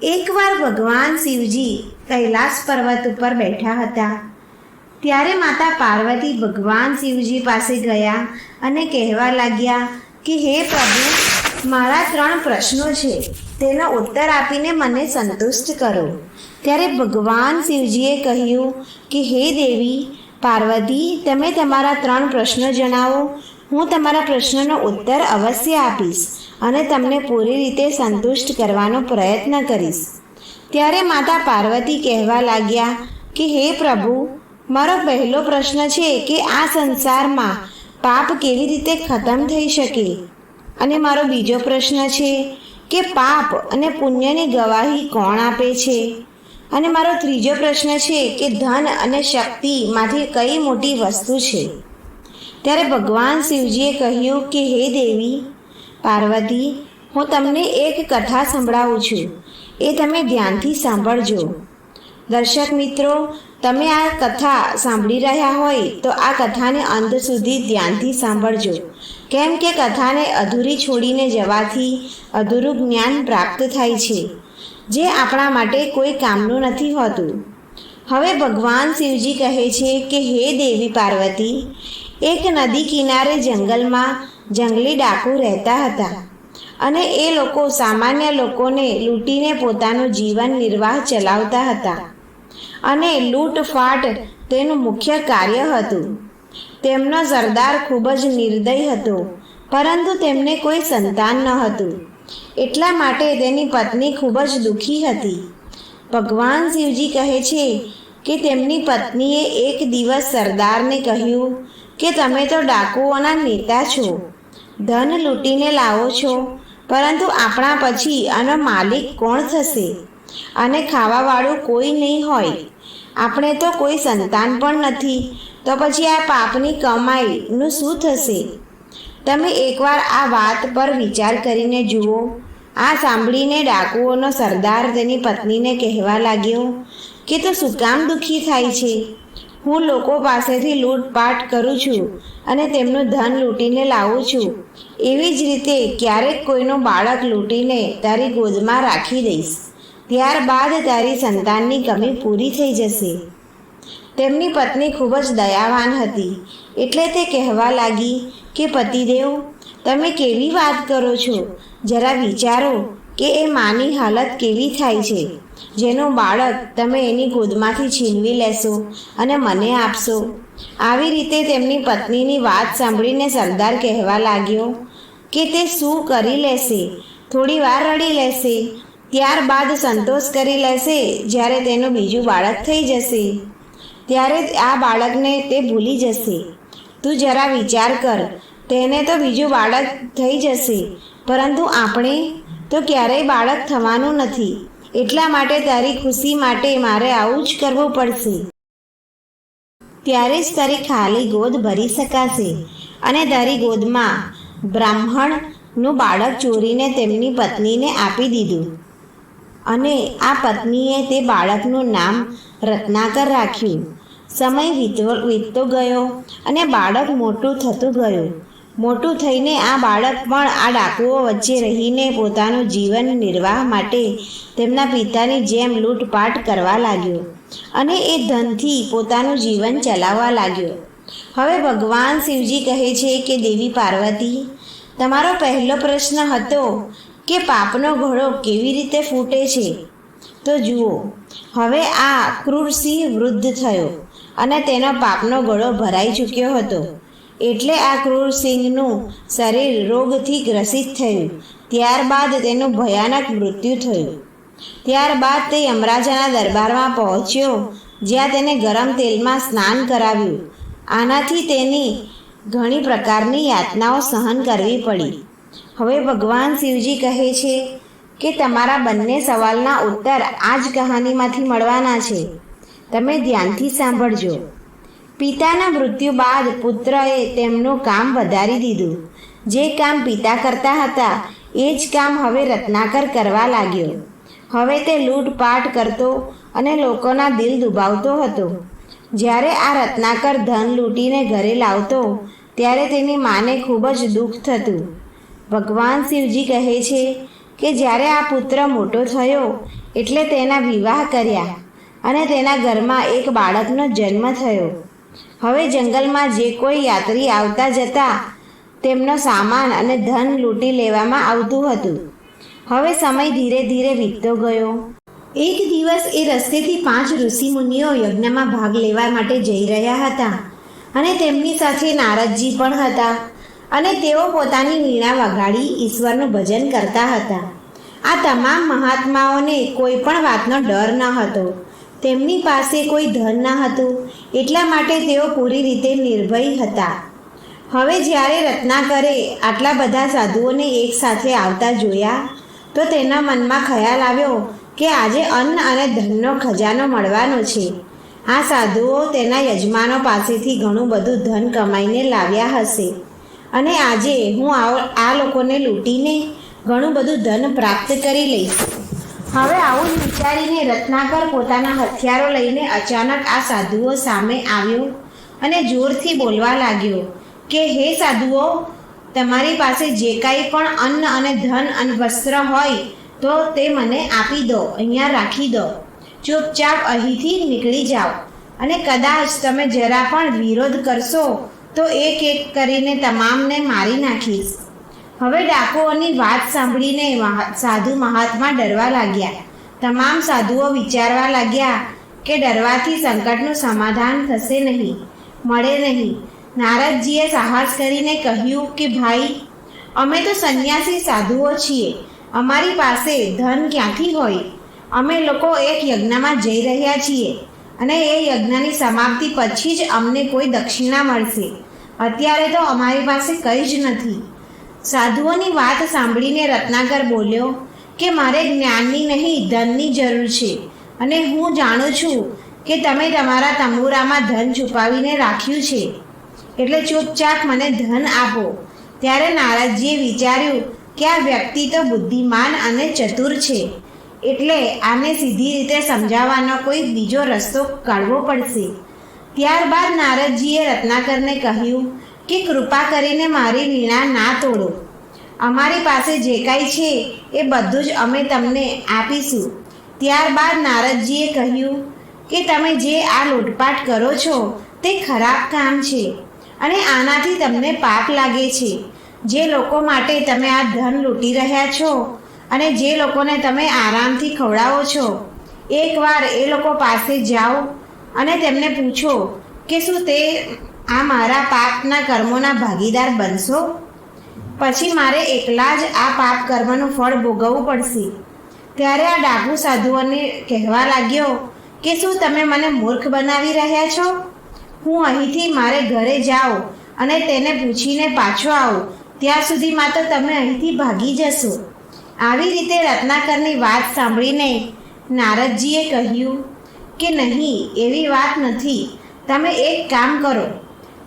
એકવાર ભગવાન શિવજી કૈલાસ પર્વત ઉપર બેઠા હતા. ત્યારે માતા પાર્વતી ભગવાન શિવજી પાસે ગયા અને કહેવા લાગ્યા કે હે પ્રભુ, મારા 3 પ્રશ્નો છે, તેનો ઉત્તર આપીને મને સંતુષ્ટ કરો. ત્યારે ભગવાન શિવજીએ કહ્યું કે હે દેવી પાર્વતી, તમે તમારા 3 પ્રશ્નો જણાવો. હું તમારા પ્રશ્નનો ઉત્તર અવશ્ય આપીશ અને તમને પૂરી રીતે સંતુષ્ટ કરવાનો પ્રયત્ન કરીશ. ત્યારે માતા પાર્વતી કહેવા લાગ્યા કે હે પ્રભુ, મારો પહેલો પ્રશ્ન છે કે આ સંસારમાં પાપ કેવી રીતે ખતમ થઈ શકે, અને મારો બીજો પ્રશ્ન છે કે પાપ અને પુણ્યની ગવાહી કોણ આપે છે, અને મારો ત્રીજો પ્રશ્ન છે કે ધન અને શક્તિમાંથી કઈ મોટી વસ્તુ છે. ત્યારે ભગવાન શિવજીએ કહ્યું કે હે દેવી પાર્વતી, હું તમને એક કથા સંભળાવું છું, એ તમે ધ્યાનથી સાંભળજો. દર્શક મિત્રો, તમે આ કથા સાંભળી રહ્યા હોય તો આ કથાને અંત સુધી ધ્યાનથી સાંભળજો, કેમ કે કથાને અધૂરી છોડીને જવાથી અધૂરું જ્ઞાન પ્રાપ્ત થાય છે, જે આપણા માટે કોઈ કામનું નથી હોતું. હવે ભગવાન શિવજી કહે છે કે હે દેવી પાર્વતી, એક નદી કિનારે જંગલમાં જંગલી ડાકુ રહેતા હતા, અને એ લોકો સામાન્ય લોકોને લૂંટીને પોતાનું જીવન નિર્વાહ ચલાવતા હતા, અને લૂંટફાટ તેનું મુખ્ય કાર્ય હતું. તેમનો સરદાર ખૂબ જ નિર્દય હતો, પરંતુ તેમને કોઈ સંતાન ન હતું. એટલા માટે તેની પત્ની ખૂબ જ દુઃખી હતી. ભગવાન શિવજી કહે છે કે તેમની પત્નીએ એક દિવસ સરદારને કહ્યું કે તમે તો ડાકુઓના નેતા છો, ધન લૂંટીને લાવો છો, પરંતુ આપણા પછી આનો માલિક કોણ થશે, અને ખાવાવાળું કોઈ નહીં હોય. આપણે તો કોઈ સંતાન પણ નથી, તો પછી આ પાપની કમાઈનું શું થશે? તમે એકવાર આ વાત પર વિચાર કરીને જુઓ. આ સાંભળીને ડાકુઓનો સરદાર તેની પત્નીને કહેવા લાગ્યો કે તો શું કામ દુઃખી થાય છે? હું લોકો પાસેથી લૂંટપાટ કરું છું અને તેમનું ધન લૂંટીને લાવું છું. એવી જ રીતે ક્યારેક કોઈનું બાળક લૂંટીને તારી ગોદમાં રાખી દઈશ, ત્યારબાદ તારી સંતાનની કમી પૂરી થઈ જશે. તેમની પત્ની ખૂબ જ દયાવાન હતી, એટલે તે કહેવા લાગી કે પતિદેવ, તમે કેવી વાત કરો છો? જરા વિચારો કે એ માની હાલત કેવી થાય છે, જેનું બાળક તમે એની ગોદમાંથી છીનવી લેશો અને મને આપશો. આવી રીતે તેમની પત્નીની વાત સાંભળીને સરદાર કહેવા લાગ્યો કે તે શું કરી લેશે? થોડી વાર રડી લેશે, ત્યારબાદ સંતોષ કરી લેશે. જ્યારે તેનું બીજું બાળક થઈ જશે, ત્યારે આ બાળકને તે ભૂલી જશે. તું જરા વિચાર કર, તેને તો બીજું બાળક થઈ જશે, પરંતુ આપણે તો ક્યારેય બાળક થવાનું નથી. એટલા માટે તારી ખુશી માટે મારે આવું જ કરવું પડશે. ત્યારે જ તારી ખાલી ગોદ ભરી શકાશે. અને તારી ગોદમાં બ્રાહ્મણનું બાળક ચોરીને તેમની પત્નીને આપી દીધું, અને આ પત્નીએ તે બાળકનું નામ રત્નાકર રાખ્યું. સમય વીતતો ગયો અને બાળક મોટું થતું ગયું. મોટું થઈને આ બાળક પણ આ ડાકુઓ વચ્ચે રહીને પોતાનું જીવન નિર્વાહ માટે તેમના પિતાની જેમ લૂંટપાટ કરવા લાગ્યો, અને એ ધનથી પોતાનું જીવન ચલાવવા લાગ્યો. હવે ભગવાન શિવજી કહે છે કે દેવી પાર્વતી, તમારો પહેલો પ્રશ્ન હતો કે પાપનો ઘડો કેવી રીતે ફૂટે છે. તો જુઓ, હવે આ ક્રૂર સિંહ વૃદ્ધ થયો અને તેનો પાપનો ઘડો ભરાઈ ચૂક્યો હતો. એટલે આ ક્રૂર સિંહનું શરીર રોગથી ગ્રસિત થયું. ત્યારબાદ તેનું ભયાનક મૃત્યુ થયું. ત્યારબાદ તે યમરાજાના દરબારમાં પહોંચ્યો, જ્યાં તેને ગરમ તેલમાં સ્નાન કરાવ્યું. આનાથી તેની ઘણી પ્રકારની યાતનાઓ સહન કરવી પડી. હવે ભગવાન શિવજી કહે છે કે તમારા બંને સવાલના ઉત્તર આ જ કહાનીમાંથી મળવાના છે. તમે ધ્યાનથી સાંભળજો. પિતાના મૃત્યુ બાદ પુત્રએ તેમનું કામ વધારી દીધું. જે કામ પિતા કરતા હતા એ જ કામ હવે રત્નાકર કરવા લાગ્યો. હવે તે લૂંટપાટ કરતો અને લોકોના દિલ દુભાવતો હતો. જ્યારે આ રત્નાકર ધન લૂંટીને ઘરે લાવતો, ત્યારે તેની માને ખૂબ જ દુઃખ થતું. ભગવાન શિવજી કહે છે કે જ્યારે આ પુત્ર મોટો થયો એટલે તેના વિવાહ કર્યા અને તેના ઘરમાં એક બાળકનો જન્મ થયો. હવે જંગલમાં જે કોઈ યાત્રી આવતા જતા તેમનો સામાન અને ધન લૂંટી લેવામાં આવતું હતું. હવે સમય ધીરે ધીરે વીતતો ગયો. એક દિવસ એ રસ્તેથી 5 ઋષિમુનિઓ યજ્ઞમાં ભાગ લેવા માટે જઈ રહ્યા હતા અને તેમની સાથે નારદજી પણ હતા અને તેઓ પોતાની વીણા વગાડી ઈશ્વરનું ભજન કરતા હતા. આ તમામ મહાત્માઓને કોઈ પણ વાતનો ડર ન હતો. તેમની પાસે કોઈ ધન ન હતું, એટલા માટે તેઓ પૂરી રીતે નિર્ભય હતા. હવે જ્યારે રત્નાકરે આટલા બધા સાધુઓને એક સાથે આવતા જોયા તો તેના મનમાં ખ્યાલ આવ્યો કે આજે અન્ન અને ધનનો ખજાનો મળવાનો છે. આ સાધુઓ તેના યજમાનો પાસેથી ઘણું બધું ધન કમાઈને લાવ્યા હશે અને આજે હું આ લોકોને લૂંટીને ઘણું બધું ધન પ્રાપ્ત કરી લઈશ. હવે આવું જ વિચારીને રત્નાકર પોતાના હથિયારો લઈને અચાનક આ સાધુઓ સામે આવ્યો અને જોરથી બોલવા લાગ્યો કે હે સાધુઓ, તમારી પાસે જે કાંઈ પણ અન્ન અને ધન અને વસ્ત્ર હોય તો તે મને આપી દો, અહીંયા રાખી દો. ચૂપચાપ અહીંથી નીકળી જાઓ અને કદાચ તમે જરા પણ વિરોધ કરશો તો એક એક કરીને તમામને મારી નાખીશ. હવે ડાકુઓની વાત સાંભળીને સાધુ મહાત્મા ડરવા લાગ્યા. તમામ સાધુઓ વિચારવા લાગ્યા કે ડરવાથી સંકટનું સમાધાન થશે નહીં, મળે નહીં. નારદજીએ સાહસ કરીને કહ્યું કે ભાઈ, અમે તો સંન્યાસી સાધુઓ છીએ, અમારી પાસે ધન ક્યાંથી હોય? અમે લોકો એક યજ્ઞમાં જઈ રહ્યા છીએ અને એ યજ્ઞની સમાપ્તિ પછી જ અમને કોઈ દક્ષિણા મળશે. અત્યારે તો અમારી પાસે કંઈ જ નથી. સાધુઓની વાત સાંભળીને રત્નાકર બોલ્યો કે મારે જ્ઞાનની નહીં, ધનની જરૂર છે અને હું જાણું છું કે તમે તમારા તંબુરામાં ધન છુપાવીને રાખ્યું છે, એટલે ચૂપચાપ મને ધન આપો. ત્યારે નારદજીએ વિચાર્યું કે આ વ્યક્તિ તો બુદ્ધિમાન અને ચતુર છે, એટલે આને સીધી રીતે સમજાવવાનો કોઈ બીજો રસ્તો કાઢવો પડશે. ત્યારબાદ નારદજીએ રત્નાકરને કહ્યું કે કૃપા કરીને મારી વીણા ના તોડો. અમારી પાસે જે કાંઈ છે એ બધું જ અમે તમને આપીશું. ત્યારબાદ નારદજીએ કહ્યું કે તમે જે આ લૂંટપાટ કરો છો તે ખરાબ કામ છે અને આનાથી તમને પાપ લાગે છે. જે લોકો માટે તમે આ ધન લૂંટી રહ્યા છો અને જે લોકોને તમે આરામથી ખવડાવો છો, એકવાર એ લોકો પાસે જાઓ અને તેમને પૂછો કે શું તે આ મારા પાપના કર્મોના ભાગીદાર બનશો? પછી મારે એકલા જ આ પાપ કર્મનું ફળ ભોગવવું પડશે. ત્યારે આ ડાકુ સાધુઓને કહેવા લાગ્યો કે શું તમે મને મૂર્ખ બનાવી રહ્યા છો? હું અહીંથી મારે ઘરે જાઉં અને તેને પૂછીને પાછો આવું, ત્યાં સુધીમાં તો તમે અહીંથી ભાગી જશો. આવી રીતે રત્નાકરની વાત સાંભળીને નારદજીએ કહ્યું કે નહીં, એવી વાત નથી. તમે એક કામ કરો,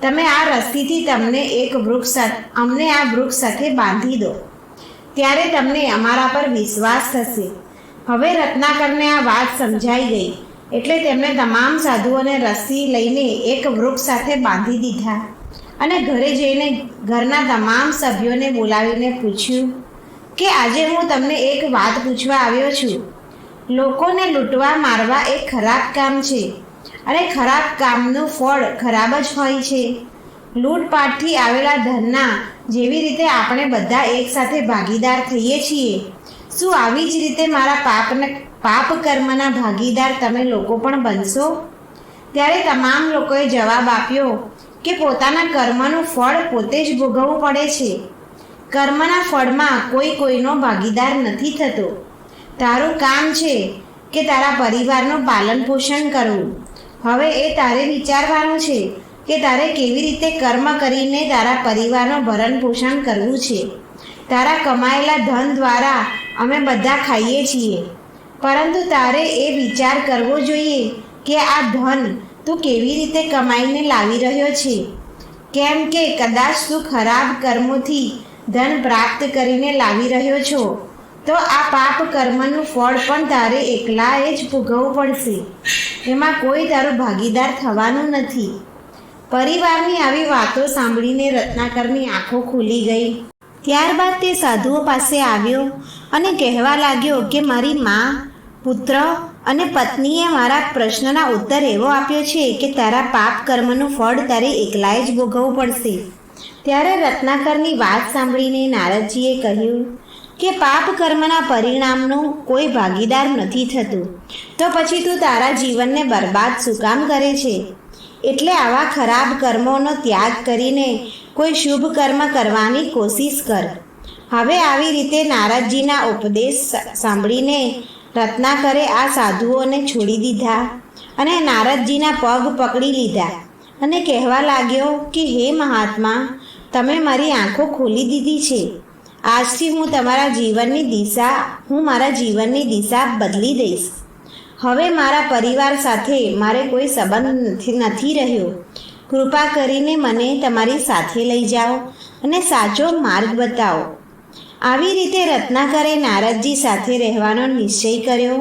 તમે આ રસ્સીથી અમને આ વૃક્ષ સાથે બાંધી દો, ત્યારે તમને અમારા પર વિશ્વાસ થશે. હવે રત્નાકરને આ વાત સમજાઈ ગઈ એટલે તેમણે તમામ સાધુઓને રસ્સી લઈને એક વૃક્ષ સાથે બાંધી દીધા અને ઘરે જઈને ઘરના તમામ સભ્યોને બોલાવીને પૂછ્યું કે આજે હું તમને એક વાત પૂછવા આવ્યો છું. લોકોને લૂંટવા મારવા એક ખરાબ કામ છે અને ખરાબ કામનું ફળ ખરાબ જ હોય છે. લૂંટપાટથી આવેલા ધનના જેવી રીતે આપણે બધા એકસાથે ભાગીદાર થઈએ છીએ, શું આવી જ રીતે મારા પાપ કર્મના ભાગીદાર તમે લોકો પણ બનશો? ત્યારે તમામ લોકોએ જવાબ આપ્યો કે પોતાના કર્મનું ફળ પોતે જ ભોગવવું પડે છે. કર્મના ફળમાં કોઈનો ભાગીદાર નથી થતો. તારું કામ છે કે તારા પરિવારનું પાલન પોષણ કરવું. હવે એ તારે વિચારવાનું છે કે તારે કેવી રીતે કર્મ કરીને તારા પરિવારનું ભરણ પોષણ કરવું છે. તારા કમાયેલા ધન દ્વારા અમે બધા ખાઈએ છીએ, પરંતુ તારે એ વિચાર કરવો જોઈએ કે આ ધન તું કેવી રીતે કમાઈને લાવી રહ્યો છે. કેમ કે કદાચ તું ખરાબ કર્મોથી ધન પ્રાપ્ત કરીને લાવી રહ્યો છો તો આ પાપ કર્મનું ફળ પણ તારે એકલાએ જ ભોગવવું પડશે. એમાં કોઈ તારો ભાગીદાર થવાનું નથી. પરિવારની આવી વાતો સાંભળીને રત્નાકરની આંખો ખુલી ગઈ ત્યારબાદ તે સાધુઓ પાસે આવ્યો અને કહેવા લાગ્યો કે મારી મા, પુત્ર અને પત્નીએ મારા પ્રશ્નના ઉત્તર એવો આપ્યો છે કે તારા પાપ કર્મનું ફળ તારે એકલાએ જ ભોગવવું પડશે. ત્યારે રત્નાકરની વાત સાંભળીને નારદજીએ કહ્યું કે પાપ કર્મના પરિણામનું કોઈ ભાગીદાર નથી થતું, તો પછી તું તારા જીવનને બરબાદ શું કામ કરે છે? એટલે આવા ખરાબ કર્મોનો ત્યાગ કરીને કોઈ શુભ કર્મ કરવાની કોશિશ કર. હવે આવી રીતે નારદજીના ઉપદેશ સાંભળીને રત્નાકરે આ સાધુઓને છોડી દીધા અને નારદજીના પગ પકડી લીધા અને કહેવા લાગ્યો કે હે મહાત્મા, તમે મારી આંખો ખોલી દીધી છે. આજથી હું મારા જીવનની દિશા બદલી દઈશ. હવે મારા પરિવાર સાથે મારે કોઈ સંબંધ નથી રહ્યો. કૃપા કરીને મને તમારી સાથે લઈ જાઓ અને સાચો માર્ગ બતાવો. આવી રીતે રત્નાકરે નારદજી સાથે રહેવાનો નિશ્ચય કર્યો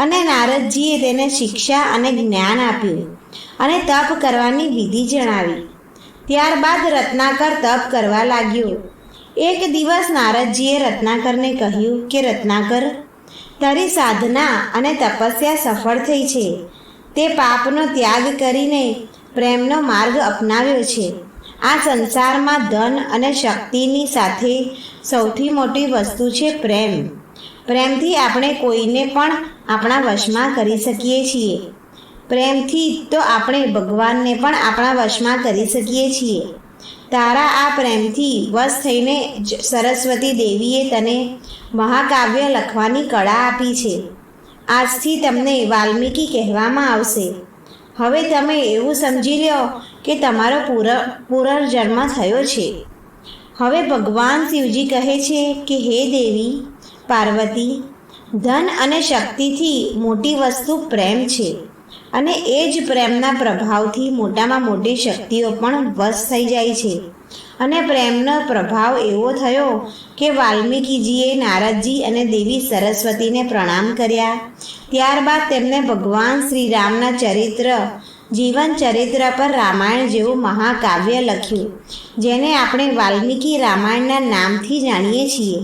અને નારદજીએ તેને શિક્ષા અને જ્ઞાન આપ્યું અને તપ કરવાની વિધિ જણાવી. ત્યારબાદ રત્નાકર તપ કરવા લાગ્યો. એક દિવસ નારદજીએ રત્નાકરને કહ્યું કે રત્નાકર, તારી સાધના અને તપસ્યા સફળ થઈ છે. તે પાપનો ત્યાગ કરીને પ્રેમનો માર્ગ અપનાવ્યો છે. આ સંસારમાં ધન અને શક્તિની સાથે સૌથી મોટી વસ્તુ છે પ્રેમ. પ્રેમથી આપણે કોઈને પણ આપણા વશમાં કરી શકીએ છીએ. પ્રેમથી તો આપણે ભગવાનને પણ આપણા વશમાં કરી શકીએ છીએ. તારા આ પ્રેમથી વશ થઈને સરસ્વતી દેવીએ તને મહાકાવ્ય લખવાની કળા આપી છે. આજથી તમને વાલ્મીકી કહેવામાં આવશે. હવે તમે એવું સમજી લો કે તમારો પુનર્જન્મ થયો છે. હવે ભગવાન શિવજી કહે છે કે હે દેવી પાર્વતી, ધન અને શક્તિથી મોટી વસ્તુ પ્રેમ છે અને એ જ પ્રેમના પ્રભાવથી મોટામાં મોટી શક્તિઓ પણ વશ થઈ જાય છે. અને પ્રેમનો પ્રભાવ એવો થયો કે વાલ્મીકીજીએ નારદજી અને દેવી સરસ્વતીને પ્રણામ કર્યા. ત્યારબાદ તેમને ભગવાન શ્રી રામના જીવન ચરિત્ર પર રામાયણ જેવું મહાકાવ્ય લખ્યું, જેને આપણે વાલ્મીકી રામાયણના નામથી જાણીએ છીએ.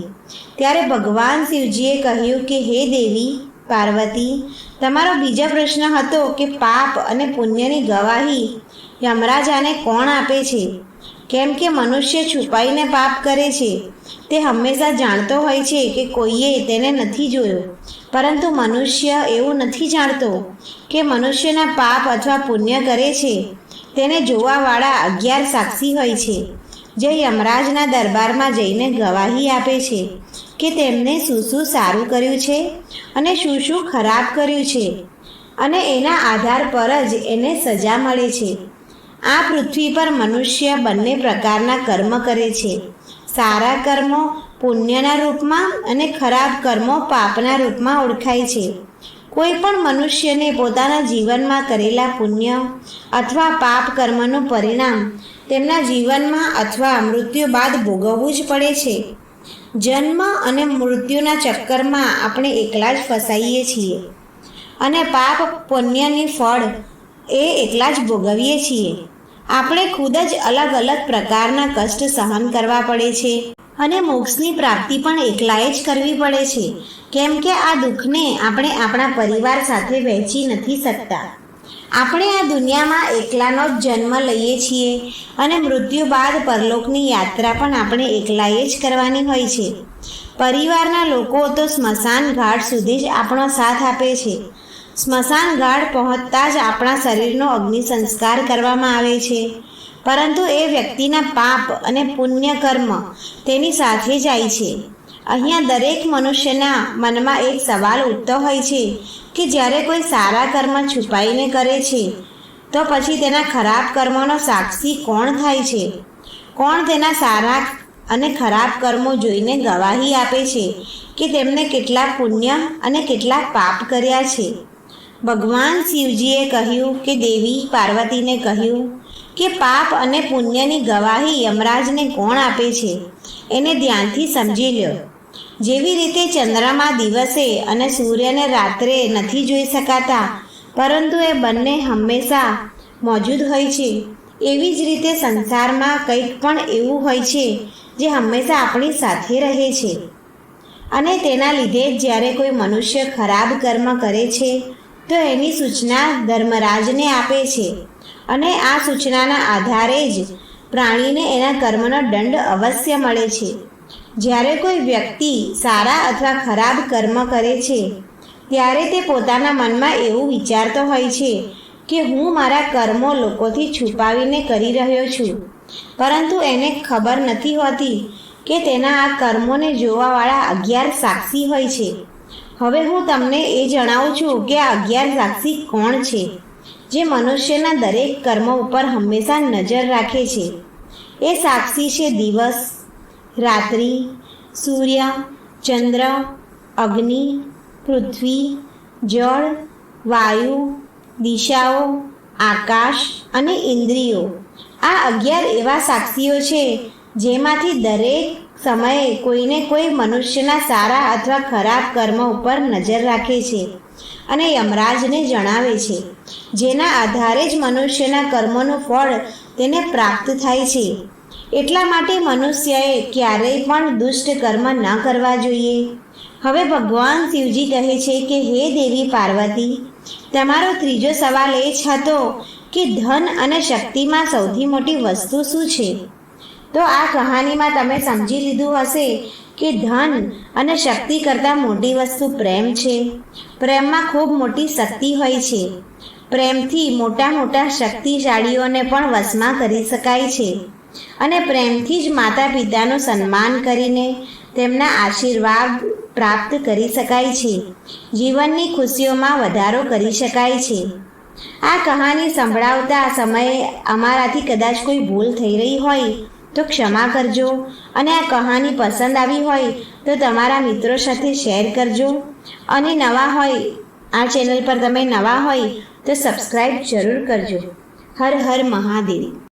ત્યારે ભગવાન શિવજીએ કહ્યું કે હે દેવી પાર્વતી, તમારો બીજો પ્રશ્ન હતો કે પાપ અને પુણ્યની ગવાહી યમરાજાને કોણ આપે છે? કેમ કે મનુષ્ય છુપાઈને પાપ કરે છે. તે હંમેશા જાણતો હોય છે કે કોઈએ તેને નથી જોયો, પરંતુ મનુષ્ય એવું નથી જાણતો કે મનુષ્યના પાપ અથવા પુણ્ય કરે છે તેને જોવાવાળા 11 સાક્ષી હોય છે, જે યમરાજના દરબારમાં જઈને ગવાહી આપે છે કે તેમને શું શું સારું કર્યું છે અને શું શું ખરાબ કર્યું છે, અને એના આધાર પર જ એને સજા મળે છે. આ પૃથ્વી પર મનુષ્ય બંને પ્રકારના કર્મ કરે છે. સારા કર્મો પુણ્યના રૂપમાં અને ખરાબ કર્મો પાપના રૂપમાં ઓળખાય છે. કોઈ પણ મનુષ્યને પોતાના જીવનમાં કરેલા પુણ્ય અથવા પાપ કર્મનું પરિણામ તેમના જીવનમાં અથવા મૃત્યુ બાદ ભોગવવું જ પડે છે. જન્મ અને મૃત્યુના ચક્કરમાં આપણે એકલા જ ફસાઈએ છીએ અને પાપ પુણ્યની ફળ એકલા જ ભોગવીએ છીએ. આપણે ખુદ જ અલગ અલગ પ્રકારના કષ્ટ સહન કરવા પડે છે અને મોક્ષની પ્રાપ્તિ પણ એકલાએ જ કરવી પડે છે, કેમ કે આ દુઃખને આપણે આપણા પરિવાર સાથે વહેંચી નથી શકતા. આપણે આ દુનિયામાં એકલાનો જ જન્મ લઈએ છીએ અને મૃત્યુ બાદ પરલોકની યાત્રા પણ આપણે એકલાએ જ કરવાની હોય છે. પરિવારના લોકો તો સ્મશાન ઘાટ સુધી જ આપણો સાથ આપે છે. સ્મશાન ઘાટ પહોંચતા જ આપણા શરીરનો અગ્નિ સંસ્કાર કરવામાં આવે છે, પરંતુ એ વ્યક્તિના પાપ અને પુણ્ય કર્મ તેની સાથે જાય છે. અહીંયા દરેક મનુષ્યના મનમાં એક સવાલ ઉઠતો હોય છે કે જ્યારે કોઈ સારા કર્મ છુપાઈને કરે છે તો પછી તેના ખરાબ કર્મોનો સાક્ષી કોણ થાય છે? કોણ તેના સારા અને ખરાબ કર્મો જોઈને ગવાહી આપે છે કે તેમને કેટલા પુણ્ય અને કેટલા પાપ કર્યા છે? ભગવાન શિવજીએ કહ્યું કે દેવી પાર્વતીને કહ્યું કે પાપ અને પુણ્યની ગવાહી યમરાજને કોણ આપે છે એને ધ્યાનથી સમજી લો. જેવી રીતે ચંદ્રમા દિવસે અને સૂર્યને રાત્રે નથી જોઈ શકાતા, પરંતુ એ બંને હંમેશા મોજૂદ હોય છે, એવી જ રીતે સંસારમાં કંઈક પણ એવું હોય છે જે હંમેશા આપણી સાથે રહે છે. અને તેના લીધે જ્યારે કોઈ મનુષ્ય ખરાબ કર્મ કરે છે તો એની સૂચના ધર્મરાજને આપે છે, અને આ સૂચનાના આધારે જ પ્રાણીને એના કર્મનો દંડ અવશ્ય મળે છે. જ્યારે કોઈ વ્યક્તિ સારા અથવા ખરાબ કર્મ કરે છે ત્યારે તે પોતાના મનમાં એવું વિચારતો હોય છે કે હું મારા કર્મો લોકોથી છુપાવીને કરી રહ્યો છું, પરંતુ એને ખબર નથી હોતી કે તેના આ કર્મોને જોવાવાળા 11 સાક્ષી હોય છે. હવે હું તમને એ જણાવું છું કે આ 11 સાક્ષી કોણ છે, જે મનુષ્યના દરેક કર્મો ઉપર હંમેશા નજર રાખે છે. એ સાક્ષી છે દિવસ, રાત્રિ, સૂર્ય, ચંદ્ર, અગ્નિ, પૃથ્વી, જળ, વાયુ, દિશાઓ, આકાશ અને ઇન્દ્રિયો. આ 11 એવા સાક્ષીઓ છે જેમાંથી દરેક સમયે કોઈને કોઈ મનુષ્યના સારા અથવા ખરાબ કર્મ ઉપર નજર રાખે છે અને યમરાજને જણાવે છે, જેના આધારે જ મનુષ્યના કર્મોનું ફળ તેને પ્રાપ્ત થાય છે. એટલા માટે મનુષ્યએ ક્યારેય પણ દુષ્ટ કર્મ ન કરવા જોઈએ. હવે ભગવાન શિવજી કહે છે કે હે દેવી પાર્વતી, તમારો ત્રીજો સવાલ એ જ હતો કે ધન અને શક્તિમાં સૌથી મોટી વસ્તુ શું છે? તો આ કહાનીમાં તમે સમજી લીધું હશે કે ધન અને શક્તિ કરતાં મોટી વસ્તુ પ્રેમ છે. પ્રેમમાં ખૂબ મોટી શક્તિ હોય છે. પ્રેમથી મોટા મોટા શક્તિશાળીઓને પણ વશમાં કરી શકાય છે, અને પ્રેમથી જ માતા પિતાનું સન્માન કરીને તેમના આશીર્વાદ પ્રાપ્ત કરી શકાય છે. જીવનની ખુશીઓમાં વધારો કરી શકાય છે. આ કહાની સંભળાવતા સમયે અમારાથી કદાચ કોઈ ભૂલ થઈ રહી હોય તો ક્ષમા કરજો, અને આ કહાની પસંદ આવી હોય તો તમારા મિત્રો સાથે શેર કરજો, અને નવા હોય આ ચેનલ પર તમે નવા હોય તો સબસ્ક્રાઈબ જરૂર કરજો. હર હર મહાદેવ.